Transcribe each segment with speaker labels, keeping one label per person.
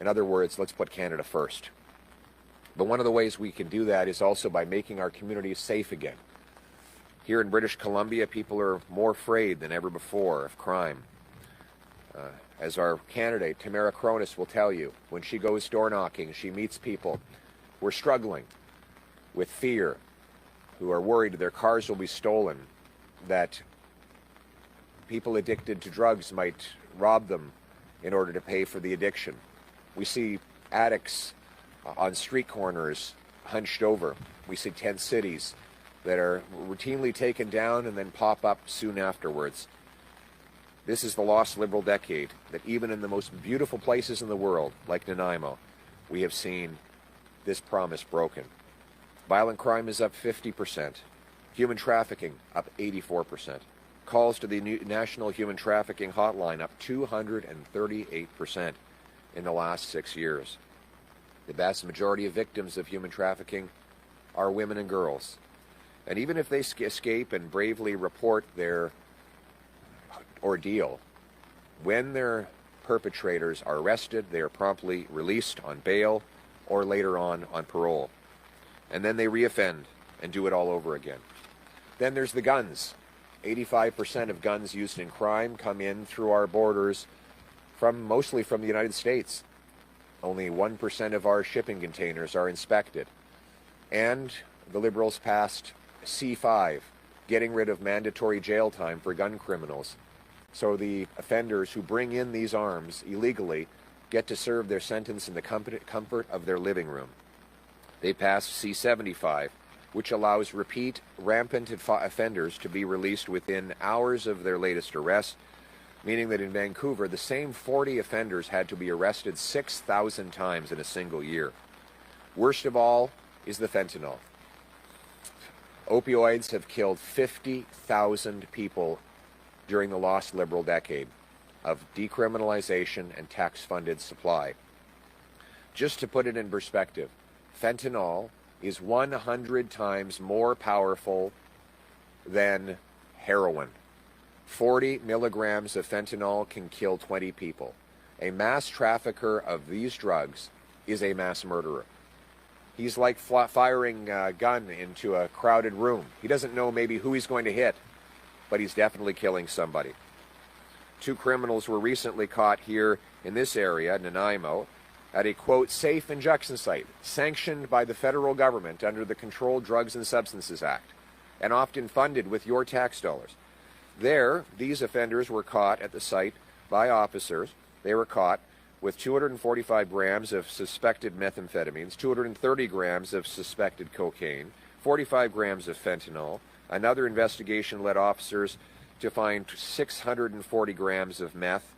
Speaker 1: other words, let's put Canada first. But one of the ways we can do that is also by making our communities safe again. Here in British Columbia, people are more afraid than ever before of crime. As our candidate, Tamara Cronus, will tell you, when she goes door knocking, she meets people who are struggling with fear, who are worried their cars will be stolen, that people addicted to drugs might rob them in order to pay for the addiction. We see addicts on street corners hunched over. We see tent cities that are routinely taken down and then pop up soon afterwards. This is the lost Liberal decade, that even in the most beautiful places in the world, like Nanaimo, we have seen this promise broken. Violent crime is up 50%. Human trafficking up 84%. Calls to the National Human Trafficking Hotline up 238% in the last 6 years. The vast majority of victims of human trafficking are women and girls. And even if they escape and bravely report their ordeal, when their perpetrators are arrested, they are promptly released on bail or later on parole. And then they reoffend and do it all over again. Then there's the guns. 85% of guns used in crime come in through our borders mostly from the United States. Only 1% of our shipping containers are inspected. And the Liberals passed C5, getting rid of mandatory jail time for gun criminals. So the offenders who bring in these arms illegally get to serve their sentence in the comfort of their living room. They passed C75, which allows repeat rampant offenders to be released within hours of their latest arrest, meaning that in Vancouver, the same 40 offenders had to be arrested 6,000 times in a single year. Worst of all is the fentanyl. Opioids have killed 50,000 people during the lost Liberal decade of decriminalization and tax-funded supply. Just to put it in perspective, fentanyl is 100 times more powerful than heroin. 40 milligrams of fentanyl can kill 20 people. A mass trafficker of these drugs is a mass murderer. He's like firing a gun into a crowded room. He doesn't know maybe who he's going to hit, but he's definitely killing somebody. 2 criminals were recently caught here in this area, Nanaimo, at a, quote, safe injection site, sanctioned by the federal government under the Controlled Drugs and Substances Act, and often funded with your tax dollars. There, these offenders were caught at the site by officers. They were caught with 245 grams of suspected methamphetamines, 230 grams of suspected cocaine, 45 grams of fentanyl. Another investigation led officers to find 640 grams of meth,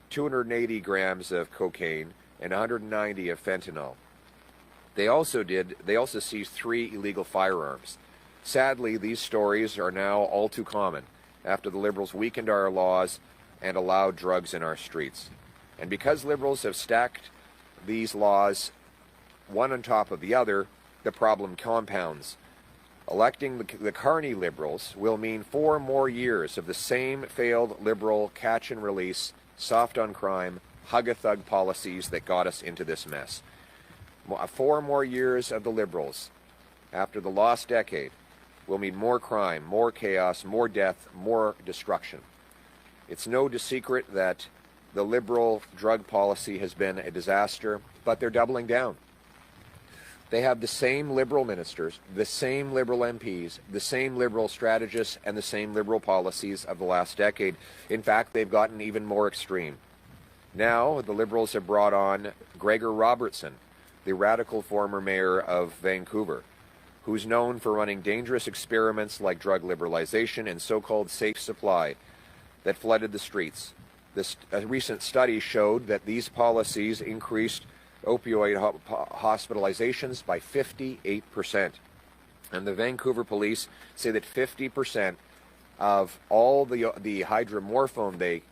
Speaker 1: 280 grams of cocaine, and 190 of fentanyl. They also seized 3 illegal firearms. Sadly, these stories are now all too common after the Liberals weakened our laws and allowed drugs in our streets. And because Liberals have stacked these laws one on top of the other, the problem compounds. Electing the Carney Liberals will mean 4 more years of the same failed Liberal catch-and-release, soft-on-crime, hug-a-thug policies that got us into this mess. 4 more years of the Liberals, after the lost decade, will mean more crime, more chaos, more death, more destruction. It's no secret that the Liberal drug policy has been a disaster, but they're doubling down. They have the same Liberal ministers, the same Liberal MPs, the same Liberal strategists, and the same Liberal policies of the last decade. In fact, they've gotten even more extreme. Now, the Liberals have brought on Gregor Robertson, the radical former mayor of Vancouver, who's known for running dangerous experiments like drug liberalization and so-called safe supply that flooded the streets. A recent study showed that these policies increased opioid hospitalizations by 58%. And the Vancouver police say that 50% of all the hydromorphone they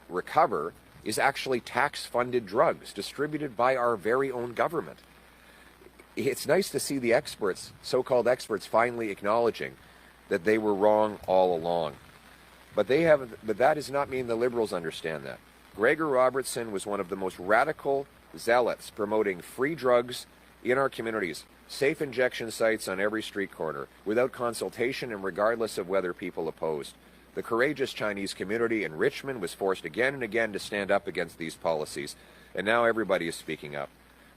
Speaker 1: recover is actually tax-funded drugs distributed by our very own government. It's nice to see the experts, so-called experts, finally acknowledging that they were wrong all along. But that does not mean the Liberals understand that. Gregor Robertson was one of the most radical zealots promoting free drugs in our communities, safe injection sites on every street corner, without consultation and regardless of whether people opposed. The courageous Chinese community in Richmond was forced again and again to stand up against these policies, and now everybody is speaking up.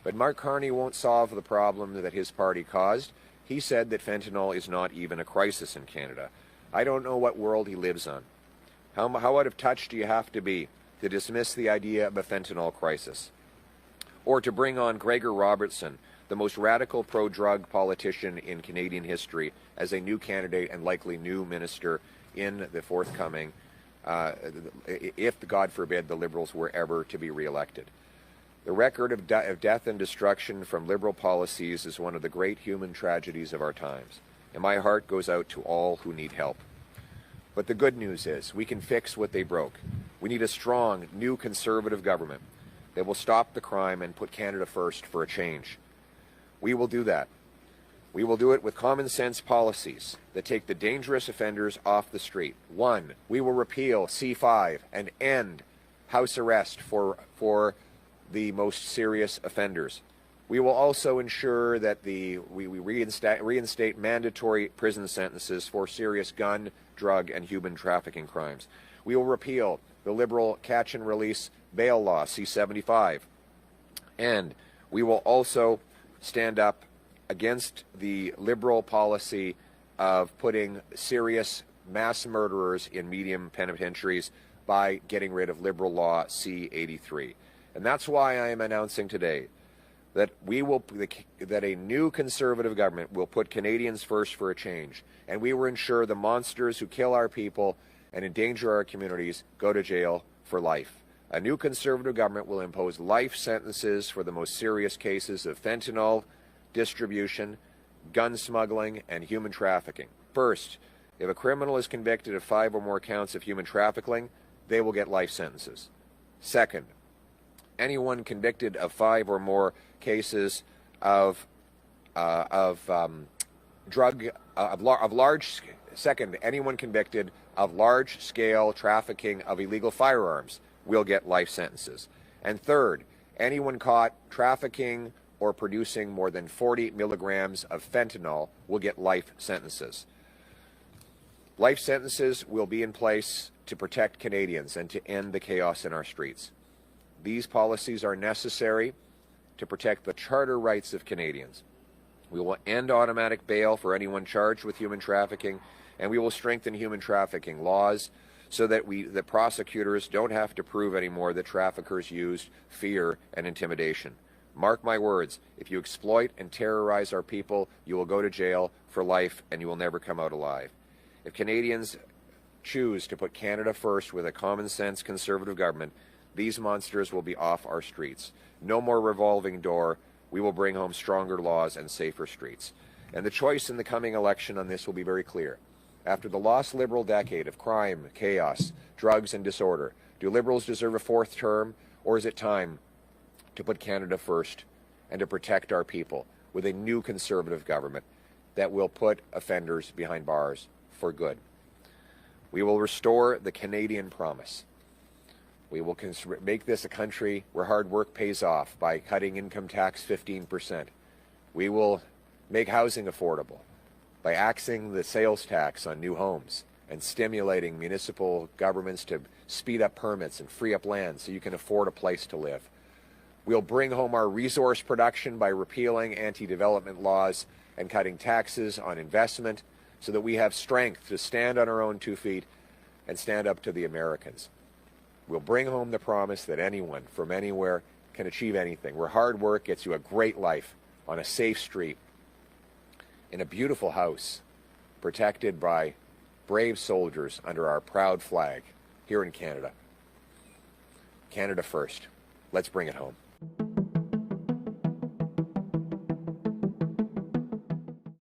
Speaker 1: But Mark Carney won't solve the problem that his party caused. He said that fentanyl is not even a crisis in Canada. I don't know what world he lives on. How out of touch do you have to be to dismiss the idea of a fentanyl crisis? Or to bring on Gregor Robertson, the most radical pro-drug politician in Canadian history, as a new candidate and likely new minister in the forthcoming, if, God forbid, the Liberals were ever to be re-elected. The record of death and destruction from Liberal policies is one of the great human tragedies of our times, and my heart goes out to all who need help. But the good news is we can fix what they broke. We need a strong, new Conservative government that will stop the crime and put Canada first for a change. We will do that. We will do it with common sense policies that take the dangerous offenders off the street. 1, we will repeal C5 and end house arrest for the most serious offenders. We will also ensure that we reinstate mandatory prison sentences for serious gun, drug, and human trafficking crimes. We will repeal the Liberal catch and release bail law, C-75. And we will also stand up against the Liberal policy of putting serious mass murderers in medium penitentiaries by getting rid of Liberal law C-83. And that's why I am announcing today that that a new Conservative government will put Canadians first for a change, and we will ensure the monsters who kill our people and endanger our communities go to jail for life. A new Conservative government will impose life sentences for the most serious cases of fentanyl distribution, gun smuggling, and human trafficking. First, if a criminal is convicted of 5 or more counts of human trafficking, they will get life sentences. Second, anyone convicted of 5 or more cases of anyone convicted of large-scale trafficking of illegal firearms will get life sentences. And third, anyone caught trafficking or producing more than 40 milligrams of fentanyl will get life sentences. Life sentences will be in place to protect Canadians and to end the chaos in our streets. These policies are necessary to protect the charter rights of Canadians. We will end automatic bail for anyone charged with human trafficking, and we will strengthen human trafficking laws so that the prosecutors don't have to prove anymore that traffickers used fear and intimidation. Mark my words, if you exploit and terrorize our people, you will go to jail for life and you will never come out alive. If Canadians choose to put Canada first with a common-sense Conservative government, these monsters will be off our streets. No more revolving door. We will bring home stronger laws and safer streets. And the choice in the coming election on this will be very clear. After the lost Liberal decade of crime, chaos, drugs, and disorder, do Liberals deserve a 4th term, or is it time to put Canada first and to protect our people with a new Conservative government that will put offenders behind bars for good? We will restore the Canadian promise. We will make this a country where hard work pays off by cutting income tax 15%. We will make housing affordable by axing the sales tax on new homes and stimulating municipal governments to speed up permits and free up land so you can afford a place to live. We'll bring home our resource production by repealing anti-development laws and cutting taxes on investment so that we have strength to stand on our own 2 feet and stand up to the Americans. We'll bring home the promise that anyone from anywhere can achieve anything, where hard work gets you a great life on a safe street, in a beautiful house, protected by brave soldiers under our proud flag here in Canada. Canada first. Let's bring it home.